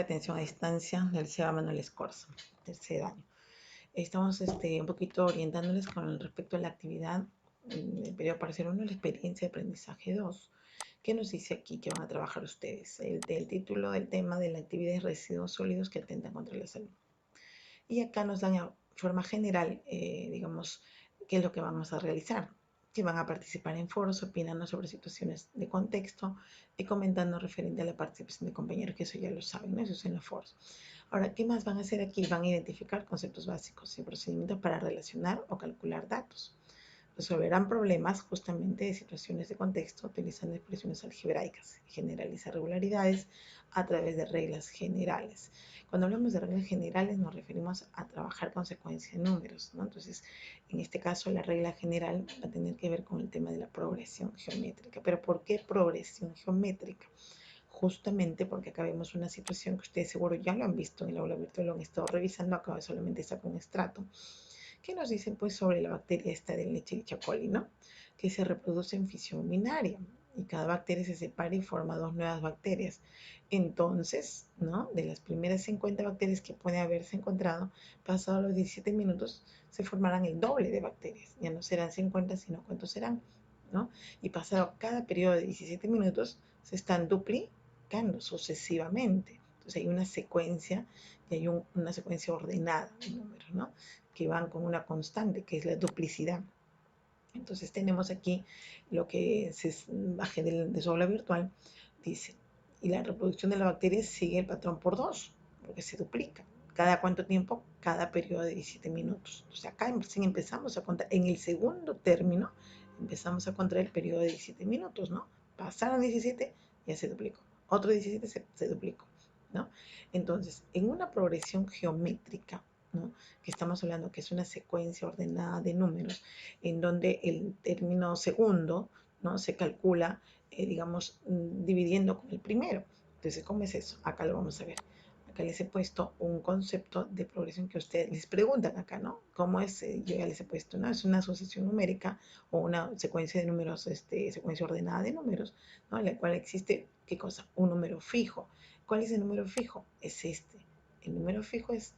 de atención a distancia del CEBA Manuel Escorza, tercer año. Estamos un poquito orientándoles con respecto a la actividad del periodo parcial 1, la experiencia de aprendizaje 2. ¿Qué nos dice aquí que van a trabajar ustedes? El título del tema de la actividad de residuos sólidos que atentan contra la salud. Y acá nos dan a forma general, digamos, qué es lo que vamos a realizar. Que van a participar en foros, opinando sobre situaciones de contexto y comentando referente a la participación de compañeros, que eso ya lo saben, ¿no? Eso es en los foros. Ahora, ¿qué más van a hacer aquí? Van a identificar conceptos básicos y procedimientos para relacionar o calcular datos. Resolverán problemas justamente de situaciones de contexto utilizando expresiones algebraicas, generalizar regularidades a través de reglas generales. Cuando hablamos de reglas generales nos referimos a trabajar con secuencia de números, ¿no? Entonces, en este caso la regla general va a tener que ver con el tema de la progresión geométrica. ¿Pero por qué progresión geométrica? Justamente porque acá vemos una situación que ustedes seguro ya lo han visto en el aula virtual, lo han estado revisando, acá solamente saco un extracto. ¿Qué nos dicen pues sobre la bacteria esta del Escherichia coli, ¿no? Que se reproduce en fisión binaria y cada bacteria se separa y forma dos nuevas bacterias. Entonces, ¿no? De las primeras 50 bacterias que puede haberse encontrado, pasados los 17 minutos, se formarán el doble de bacterias. Ya no serán 50, sino cuántos serán, ¿no? Y pasado cada periodo de 17 minutos, se están duplicando sucesivamente. Entonces hay una secuencia y hay una secuencia ordenada de números, ¿no? Que van con una constante, que es la duplicidad. Entonces tenemos aquí lo que se baje de su aula virtual, dice, y la reproducción de la bacteria sigue el patrón por 2, porque se duplica. ¿Cada cuánto tiempo? Cada periodo de 17 minutos. Entonces acá empezamos a contar, en el segundo término, empezamos a contar el periodo de 17 minutos, ¿no? Pasaron 17, ya se duplicó. Otro 17 se duplicó, ¿no? Entonces, en una progresión geométrica, ¿no? Que estamos hablando que es una secuencia ordenada de números, en donde el término segundo, ¿no? Se calcula, digamos, dividiendo con el primero. Entonces, ¿cómo es eso? Acá lo vamos a ver. Acá les he puesto un concepto de progresión que ustedes les preguntan acá, ¿no? ¿Cómo es? Yo ya les he puesto, ¿no? Es una asociación numérica o una secuencia de números, secuencia ordenada de números, ¿no? En la cual existe, ¿qué cosa? Un número fijo. ¿Cuál es el número fijo? Es este. El número fijo es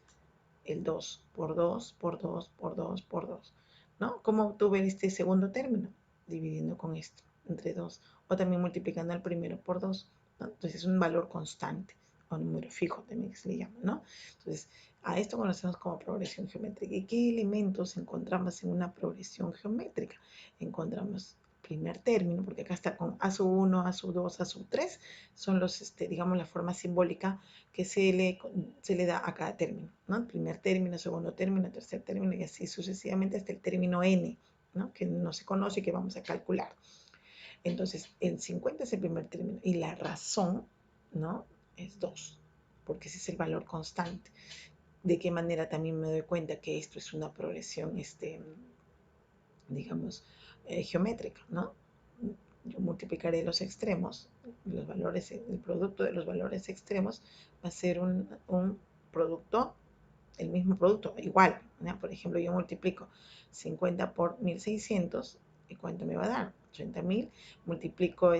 el 2 por 2 por 2 por 2 por 2, ¿no? ¿Cómo obtuve este segundo término? Dividiendo con esto, entre 2, o también multiplicando al primero por 2, ¿no? Entonces es un valor constante, o número fijo también se le llama, ¿no? Entonces, a esto conocemos como progresión geométrica. ¿Y qué elementos encontramos en una progresión geométrica? Encontramos primer término, porque acá está con A sub 1, A sub 2, A sub 3, son los, digamos, la forma simbólica que se le da a cada término, ¿no? Primer término, segundo término, tercer término y así sucesivamente hasta el término n, ¿no? Que no se conoce y que vamos a calcular. Entonces, el 50 es el primer término y la razón, ¿no? Es 2, porque ese es el valor constante. ¿De qué manera también me doy cuenta que esto es una progresión, digamos, geométrica, ¿no? Yo multiplicaré los extremos, los valores, el producto de los valores extremos va a ser un producto, el mismo producto, igual, ¿no? Por ejemplo, yo multiplico 50 por 1600, ¿y cuánto me va a dar? 80.000, multiplico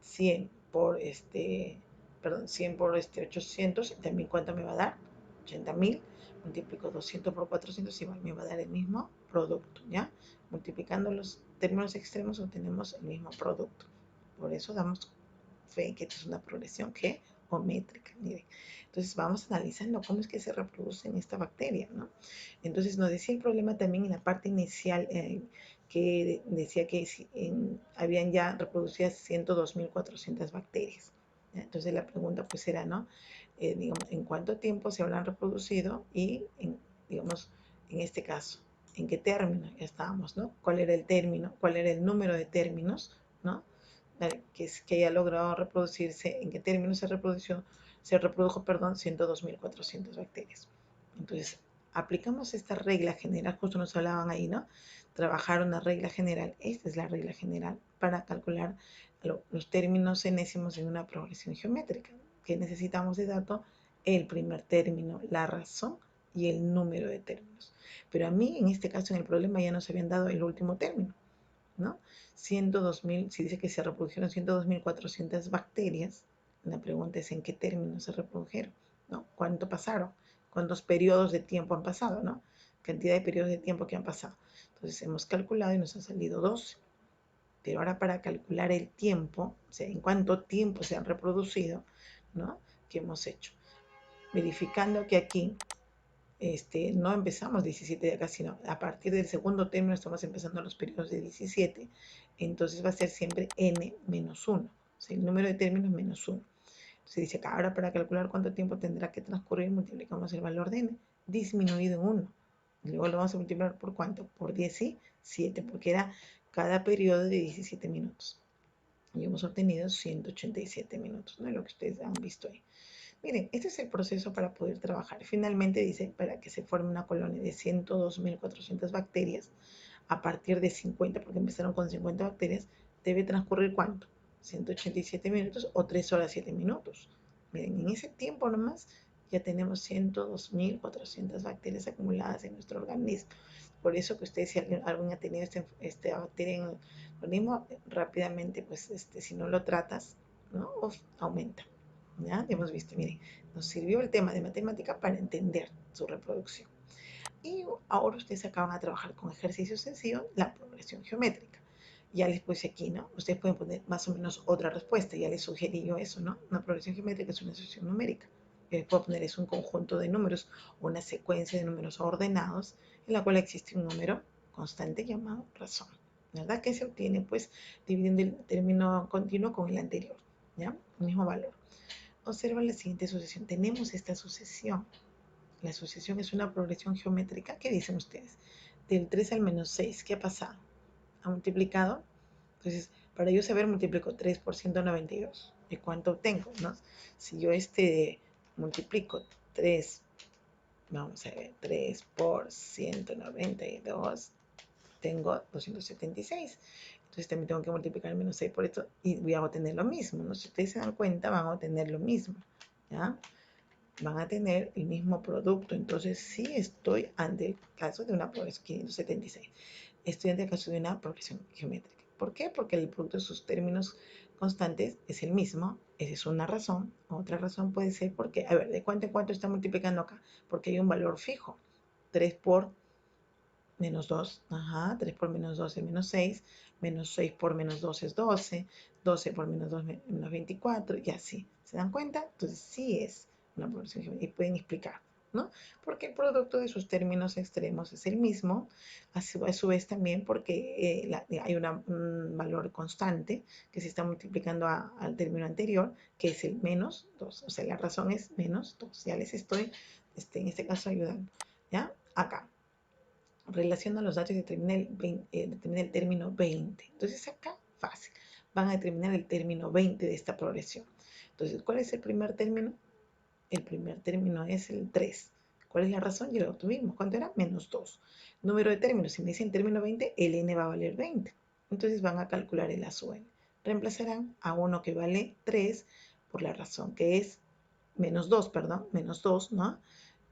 100 por 100 por 800, y también cuánto me va a dar? 80.000, multiplico 200 por 400, igual me va a dar el mismo producto, ¿ya? Multiplicando los términos extremos obtenemos el mismo producto. Por eso damos fe que esto es una progresión geométrica. Miren. Entonces vamos analizando cómo es que se reproduce en esta bacteria, ¿no? Entonces nos decía el problema también en la parte inicial, que decía que habían ya reproducidas 102.400 bacterias. ¿Ya? Entonces la pregunta pues era, ¿no? Digamos, ¿en cuánto tiempo se habrán reproducido? Y, digamos, en este caso, ¿en qué término? Ya estábamos, ¿no? ¿Cuál era el término? ¿Cuál era el número de términos? ¿No? Que haya logrado reproducirse, en qué término se reprodujo, perdón, 102.400 bacterias. Entonces, aplicamos esta regla general, justo nos hablaban ahí, ¿no? Trabajar una regla general, esta es la regla general para calcular los términos enésimos en una progresión geométrica. ¿Qué necesitamos de dato? El primer término, la razón y el número de términos. Pero a mí, en este caso, en el problema ya nos habían dado el último término, ¿no? 102.000, si dice que se reprodujeron 102.400 bacterias, La pregunta es en qué términos se reprodujeron, ¿no? ¿Cuánto pasaron? ¿Cuántos periodos de tiempo han pasado, ¿no? Cantidad de periodos de tiempo que han pasado. Entonces hemos calculado y nos ha salido 12. Pero ahora para calcular el tiempo, o sea, en cuánto tiempo se han reproducido, ¿no? ¿Qué hemos hecho? Verificando que aquí no empezamos 17 de acá, sino a partir del segundo término estamos empezando los periodos de 17, entonces va a ser siempre n menos 1, o sea, el número de términos menos 1. Se dice acá, ahora para calcular cuánto tiempo tendrá que transcurrir, multiplicamos el valor de n disminuido en 1. Y luego lo vamos a multiplicar por cuánto, por 17, porque era cada periodo de 17 minutos. Y hemos obtenido 187 minutos, ¿no? Lo que ustedes han visto ahí. Miren, este es el proceso para poder trabajar. Finalmente dice, para que se forme una colonia de 102.400 bacterias, a partir de 50, porque empezaron con 50 bacterias, debe transcurrir ¿cuánto? 187 minutos o 3 horas 7 minutos. Miren, en ese tiempo nomás ya tenemos 102.400 bacterias acumuladas en nuestro organismo. Por eso que ustedes, si alguien ha tenido esta bacteria en el organismo, rápidamente, pues, si no lo tratas, ¿no? Aumenta. ¿Ya? Hemos visto, miren, nos sirvió el tema de matemática para entender su reproducción. Y ahora ustedes acaban de trabajar con ejercicios sencillos, la progresión geométrica. Ya les puse aquí, ¿no? Ustedes pueden poner más o menos otra respuesta, ya les sugerí yo eso, ¿no? Una progresión geométrica es una sucesión numérica. Yo les puedo poner es un conjunto de números, una secuencia de números ordenados, en la cual existe un número constante llamado razón, ¿verdad? Que se obtiene, pues, dividiendo el término continuo con el anterior, ¿ya? El mismo valor. Observa la siguiente sucesión. Tenemos esta sucesión. La sucesión es una progresión geométrica. ¿Qué dicen ustedes? Del 3 al menos 6. ¿Qué ha pasado? ¿Ha multiplicado? Entonces, para yo saber, multiplico 3 por 192. ¿Y cuánto obtengo? ¿No? Si yo multiplico 3, vamos a ver, 3 por 192, tengo 276. Entonces también tengo que multiplicar menos 6 por esto y voy a obtener lo mismo, ¿no? Si ustedes se dan cuenta, van a obtener lo mismo, ¿ya? Van a tener el mismo producto. Entonces sí estoy ante el caso de una progresión 576. Estoy ante el caso de una progresión geométrica. ¿Por qué? Porque el producto de sus términos constantes es el mismo. Esa es una razón. Otra razón puede ser porque, a ver, ¿de cuánto en cuánto está multiplicando acá? Porque hay un valor fijo. 3 por menos 2, ajá, 3 por menos 2 es menos 6, menos 6 por menos 2 es 12, 12 por menos 2 menos 24, y así. ¿Se dan cuenta? Entonces sí es una progresión geométrica y pueden explicar, ¿no? Porque el producto de sus términos extremos es el mismo, a su vez también porque hay un valor constante que se está multiplicando al término anterior, que es el menos 2, o sea, la razón es menos 2, ya les estoy, en este caso, ayudando, ¿ya? Acá relaciona los datos y determina el término 20. Entonces acá, fácil, van a determinar el término 20 de esta progresión. Entonces, ¿cuál es el primer término? El primer término es el 3. ¿Cuál es la razón? Ya lo obtuvimos. ¿Cuánto era? Menos 2. Número de términos. Si me dicen término 20, el n va a valer 20. Entonces van a calcular el a sub n. Reemplazarán a 1 que vale 3 por la razón que es menos 2, perdón, menos 2, ¿no?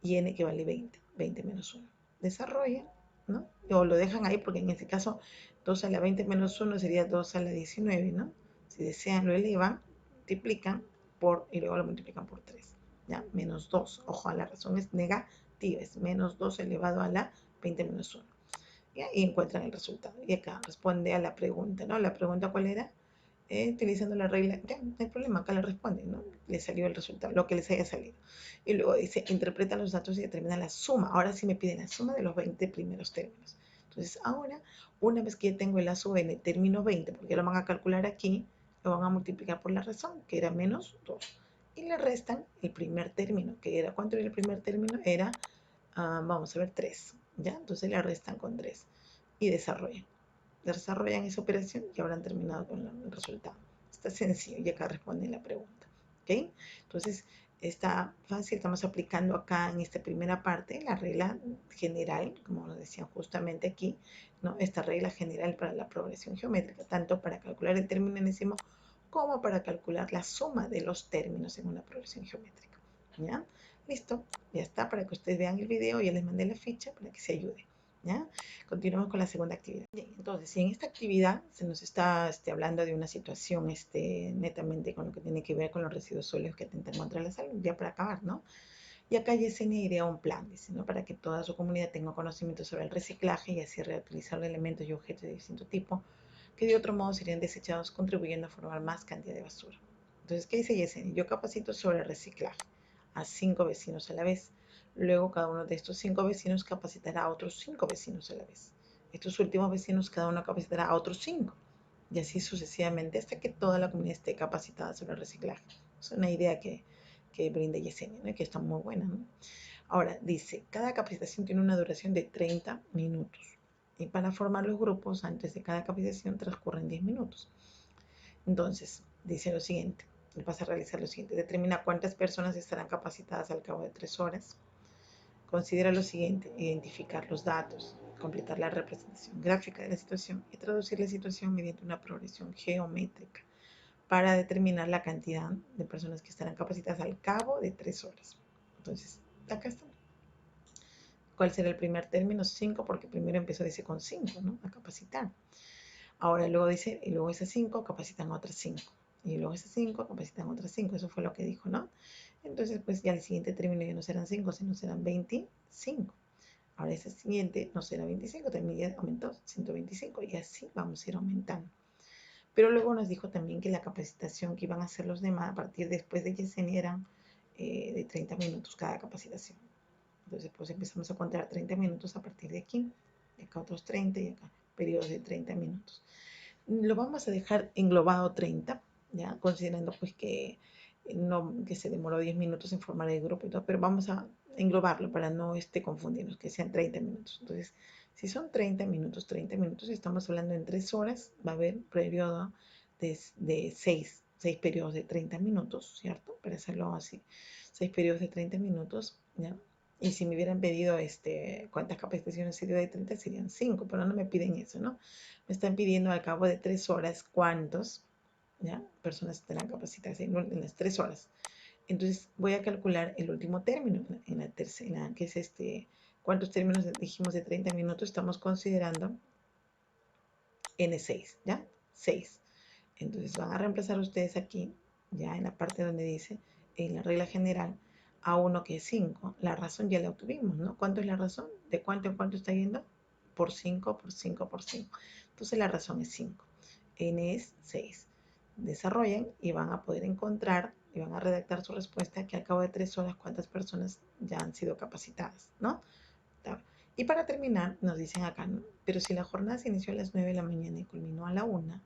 Y n que vale 20, 20 menos 1. Desarrollan, ¿no? O lo dejan ahí porque en este caso 2 a la 20 menos 1 sería 2 a la 19, ¿no? Si desean lo elevan, multiplican y luego lo multiplican por 3, ¿ya? Menos 2, ojo, la razón es negativa, es menos 2 elevado a la 20 menos 1. ¿Ya? Y encuentran el resultado. Y acá responde a la pregunta, ¿no? La pregunta, ¿cuál era? Utilizando la regla, ya, no hay problema, acá le responden, ¿no? Le salió el resultado, lo que les haya salido. Y luego dice, interpreta los datos y determina la suma. Ahora sí me piden la suma de los 20 primeros términos. Entonces, ahora, una vez que ya tengo el a sub n, término 20, porque lo van a calcular aquí, lo van a multiplicar por la razón, que era menos 2. Y le restan el primer término, que era, ¿cuánto era el primer término? Era, vamos a ver, 3, ¿ya? Entonces le restan con 3 y desarrollan esa operación y habrán terminado con el resultado. Está sencillo y acá responde la pregunta. ¿Ok? Entonces, está fácil. Estamos aplicando acá en esta primera parte la regla general, como nos decían justamente aquí, ¿no? Esta regla general para la progresión geométrica, tanto para calcular el término enésimo como para calcular la suma de los términos en una progresión geométrica. ¿Ya? Listo, ya está, para que ustedes vean el video, ya les mandé la ficha para que se ayude. ¿Ya? Continuamos con la segunda actividad. Bien, entonces, si en esta actividad se nos está hablando de una situación netamente con lo que tiene que ver con los residuos sólidos que atentan contra la salud, ya para acabar, ¿no? Y acá Yesenia idea un plan, dice, ¿no? Para que toda su comunidad tenga conocimiento sobre el reciclaje y así reutilizar elementos y objetos de distinto tipo que de otro modo serían desechados, contribuyendo a formar más cantidad de basura. Entonces, ¿qué dice Yesenia? Yo capacito sobre el reciclaje a 5 vecinos a la vez. Luego, cada uno de estos 5 vecinos capacitará a otros 5 vecinos a la vez. Estos últimos vecinos, cada uno capacitará a otros 5. Y así sucesivamente hasta que toda la comunidad esté capacitada sobre el reciclaje. Es una idea que brinda Yesenia, ¿no? Que está muy buena, ¿no? Ahora, dice, cada capacitación tiene una duración de 30 minutos. Y para formar los grupos, antes de cada capacitación transcurren 10 minutos. Entonces, dice lo siguiente, vas a realizar lo siguiente, determina cuántas personas estarán capacitadas al cabo de 3 horas. Considera lo siguiente, identificar los datos, completar la representación gráfica de la situación y traducir la situación mediante una progresión geométrica para determinar la cantidad de personas que estarán capacitadas al cabo de 3 horas. Entonces, acá está. ¿Cuál será el primer término? 5, porque primero empezó, dice, con 5, ¿no? A capacitar. Ahora luego dice, y luego esas 5 capacitan otras 5. Y luego esas 5 capacitan otras 5. Eso fue lo que dijo, ¿no? Entonces, pues ya el siguiente término ya no serán 5, sino serán 25. Ahora ese siguiente no será 25, también ya aumentó 125 y así vamos a ir aumentando. Pero luego nos dijo también que la capacitación que iban a hacer los demás a partir después de Yesenia eran de 30 minutos cada capacitación. Entonces, pues empezamos a contar 30 minutos a partir de aquí, y acá otros 30 y acá periodos de 30 minutos. Lo vamos a dejar englobado 30, ¿ya? Considerando pues que, no, que se demoró 10 minutos en formar el grupo y todo, pero vamos a englobarlo para no confundirnos, que sean 30 minutos. Entonces, si son 30 minutos, estamos hablando en 3 horas, va a haber periodo de 6 periodos de 30 minutos, ¿cierto? Para hacerlo así, 6 periodos de 30 minutos, ¿ya? Y si me hubieran pedido cuántas capacitaciones sería de 30, serían 5, pero no me piden eso, ¿no? Me están pidiendo al cabo de 3 horas cuántos, ¿ya? Personas estarán capacitadas en las 3 horas. Entonces voy a calcular el último término en la tercera, que es ¿cuántos términos dijimos de 30 minutos? Estamos considerando N6, ¿ya? 6. Entonces van a reemplazar ustedes aquí, ya en la parte donde dice, en la regla general, A1 que es 5. La razón ya la obtuvimos, ¿no? ¿Cuánto es la razón? ¿De cuánto en cuánto está yendo? Por 5, por 5, por 5. Entonces la razón es 5. N es 6. Desarrollan y van a poder encontrar y van a redactar su respuesta que al cabo de 3 horas cuántas personas ya han sido capacitadas, ¿no? Y para terminar, nos dicen acá, ¿no? Pero si la jornada se inició a las 9 de la mañana y culminó a la 1,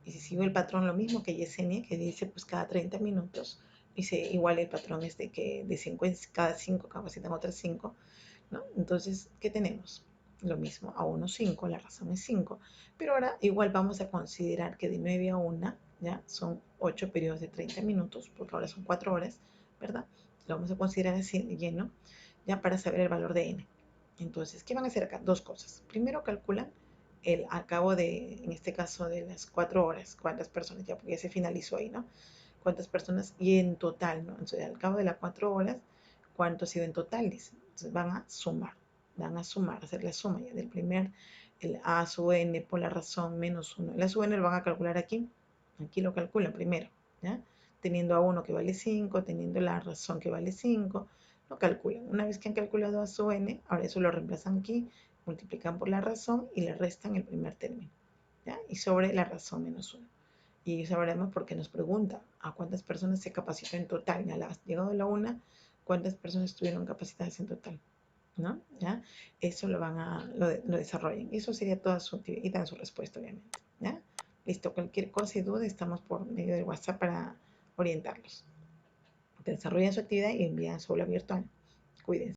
y si sigo el patrón lo mismo que Yesenia, que dice pues cada 30 minutos, dice igual el patrón es de que de 5 cada 5 capacitan otras 5, ¿no? Entonces, ¿qué tenemos? Lo mismo, a 1, 5, la razón es 5, pero ahora igual vamos a considerar que de 9 a 1, ¿ya? Son 8 periodos de 30 minutos, porque ahora son 4 horas, ¿verdad? Lo vamos a considerar así lleno, ya para saber el valor de n. Entonces, ¿qué van a hacer acá? Dos cosas. Primero calculan al cabo de, en este caso, de las 4 horas, cuántas personas, ya porque ya se finalizó ahí, ¿no? Cuántas personas y en total, ¿no? Entonces, al cabo de las 4 horas, cuánto ha sido en total, dicen. Entonces, van a sumar, hacer la suma ya del primer, el A sub n por la razón menos 1. La sub n lo van a calcular aquí lo calculan primero, ¿ya? Teniendo a 1 que vale 5, teniendo la razón que vale 5, lo calculan. Una vez que han calculado a sub n, ahora eso lo reemplazan aquí, multiplican por la razón y le restan el primer término, ¿ya? Y sobre la razón menos 1. Y sabremos por qué nos pregunta a cuántas personas se capacitó en total. Ya llegado a la 1, cuántas personas estuvieron capacitadas en total, ¿no? ¿Ya? Eso lo desarrollan. Eso sería toda su actividad y dan su respuesta, obviamente, ¿ya? Listo, cualquier cosa y duda, estamos por medio de WhatsApp para orientarlos. Desarrollan su actividad y envían su aula virtual. Cuídense.